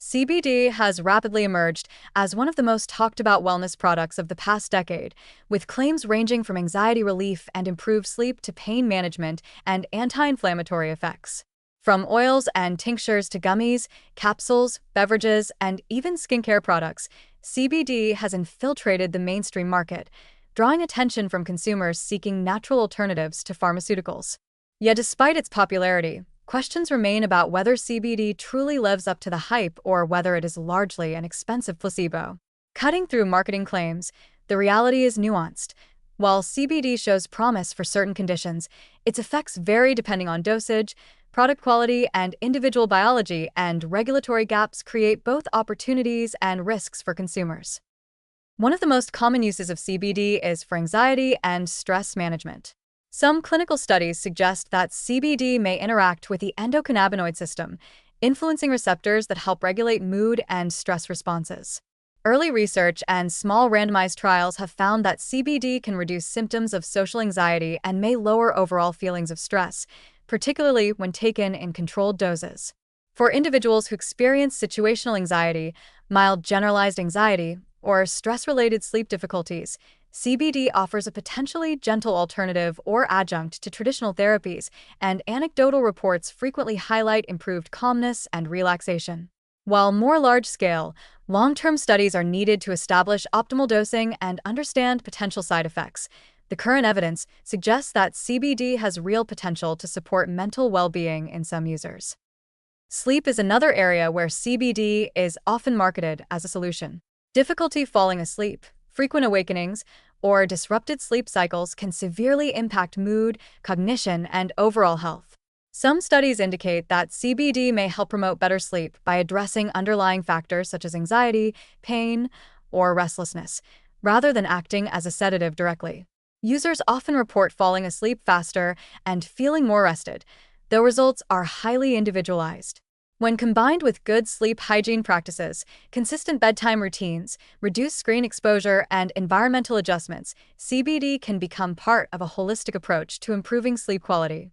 CBD has rapidly emerged as one of the most talked about wellness products of the past decade, with claims ranging from anxiety relief and improved sleep to pain management and anti inflammatory effects. From oils and tinctures to gummies, capsules, beverages, and even skincare products, CBD has infiltrated the mainstream market, drawing attention from consumers seeking natural alternatives to pharmaceuticals. Yet, despite its popularity, questions remain about whether CBD truly lives up to the hype or whether it is largely an expensive placebo. Cutting through marketing claims, the reality is nuanced. While CBD shows promise for certain conditions, its effects vary depending on dosage, product quality, and individual biology, and regulatory gaps create both opportunities and risks for consumers. One of the most common uses of CBD is for anxiety and stress management. Some clinical studies suggest that CBD may interact with the endocannabinoid system, influencing receptors that help regulate mood and stress responses. Early research and small randomized trials have found that CBD can reduce symptoms of social anxiety and may lower overall feelings of stress, particularly when taken in controlled doses. For individuals who experience situational anxiety, mild generalized anxiety, or stress-related sleep difficulties, CBD offers a potentially gentle alternative or adjunct to traditional therapies, and anecdotal reports frequently highlight improved calmness and relaxation. While more large-scale, long-term studies are needed to establish optimal dosing and understand potential side effects, the current evidence suggests that CBD has real potential to support mental well-being in some users. Sleep is another area where CBD is often marketed as a solution. Difficulty falling asleep, frequent awakenings, or disrupted sleep cycles can severely impact mood, cognition, and overall health. Some studies indicate that CBD may help promote better sleep by addressing underlying factors such as anxiety, pain, or restlessness, rather than acting as a sedative directly. Users often report falling asleep faster and feeling more rested, though results are highly individualized. When combined with good sleep hygiene practices, consistent bedtime routines, reduced screen exposure, and environmental adjustments, CBD can become part of a holistic approach to improving sleep quality.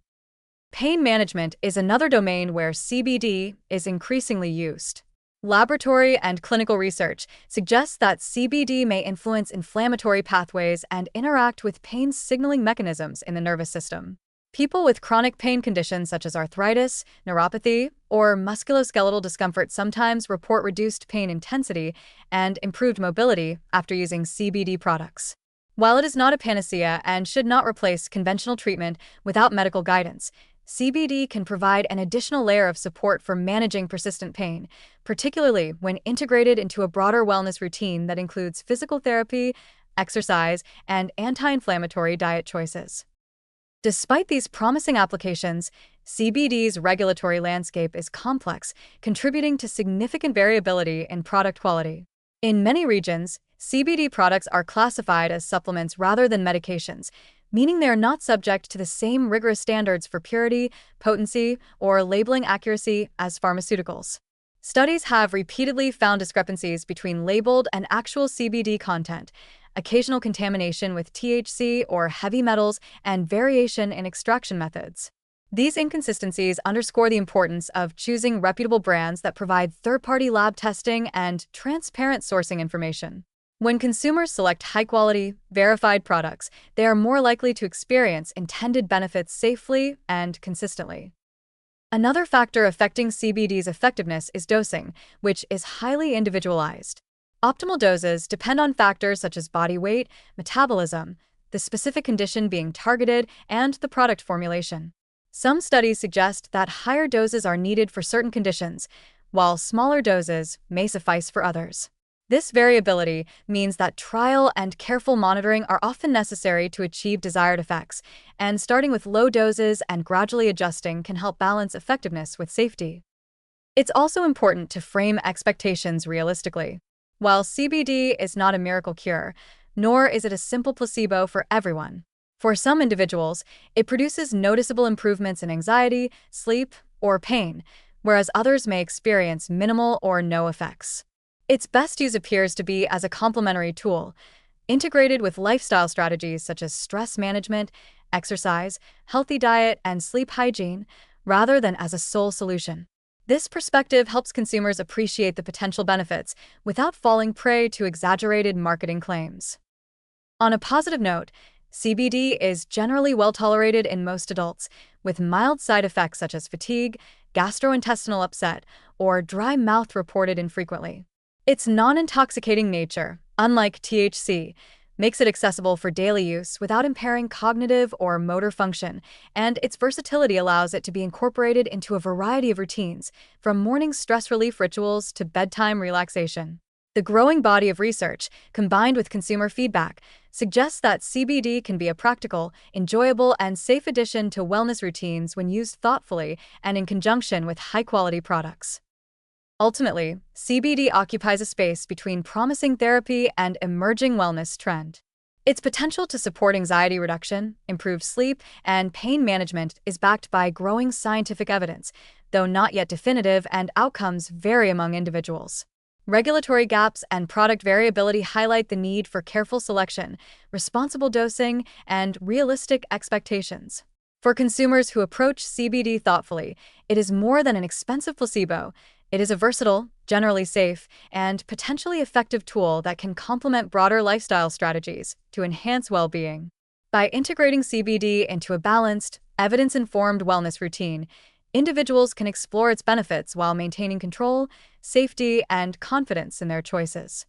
Pain management is another domain where CBD is increasingly used. Laboratory and clinical research suggests that CBD may influence inflammatory pathways and interact with pain signaling mechanisms in the nervous system. People with chronic pain conditions such as arthritis, neuropathy, or musculoskeletal discomfort sometimes report reduced pain intensity and improved mobility after using CBD products. While it is not a panacea and should not replace conventional treatment without medical guidance, CBD can provide an additional layer of support for managing persistent pain, particularly when integrated into a broader wellness routine that includes physical therapy, exercise, and anti-inflammatory diet choices. Despite these promising applications, CBD's regulatory landscape is complex, contributing to significant variability in product quality. In many regions, CBD products are classified as supplements rather than medications, meaning they are not subject to the same rigorous standards for purity, potency, or labeling accuracy as pharmaceuticals. Studies have repeatedly found discrepancies between labeled and actual CBD content, occasional contamination with THC or heavy metals, and variation in extraction methods. These inconsistencies underscore the importance of choosing reputable brands that provide third-party lab testing and transparent sourcing information. When consumers select high-quality, verified products, they are more likely to experience intended benefits safely and consistently. Another factor affecting CBD's effectiveness is dosing, which is highly individualized. Optimal doses depend on factors such as body weight, metabolism, the specific condition being targeted, and the product formulation. Some studies suggest that higher doses are needed for certain conditions, while smaller doses may suffice for others. This variability means that trial and careful monitoring are often necessary to achieve desired effects, and starting with low doses and gradually adjusting can help balance effectiveness with safety. It's also important to frame expectations realistically. While CBD is not a miracle cure, nor is it a simple placebo for everyone. For some individuals, it produces noticeable improvements in anxiety, sleep, or pain, whereas others may experience minimal or no effects. Its best use appears to be as a complementary tool, integrated with lifestyle strategies such as stress management, exercise, healthy diet, and sleep hygiene, rather than as a sole solution. This perspective helps consumers appreciate the potential benefits without falling prey to exaggerated marketing claims. On a positive note, CBD is generally well tolerated in most adults, with mild side effects such as fatigue, gastrointestinal upset, or dry mouth reported infrequently. Its non-intoxicating nature, unlike THC, makes it accessible for daily use without impairing cognitive or motor function, and its versatility allows it to be incorporated into a variety of routines, from morning stress relief rituals to bedtime relaxation. The growing body of research, combined with consumer feedback, suggests that CBD can be a practical, enjoyable, and safe addition to wellness routines when used thoughtfully and in conjunction with high-quality products. Ultimately, CBD occupies a space between promising therapy and emerging wellness trend. Its potential to support anxiety reduction, improve sleep, and pain management is backed by growing scientific evidence, though not yet definitive, and outcomes vary among individuals. Regulatory gaps and product variability highlight the need for careful selection, responsible dosing, and realistic expectations. For consumers who approach CBD thoughtfully, it is more than an expensive placebo. It is a versatile, generally safe, and potentially effective tool that can complement broader lifestyle strategies to enhance well-being. By integrating CBD into a balanced, evidence-informed wellness routine, individuals can explore its benefits while maintaining control, safety, and confidence in their choices.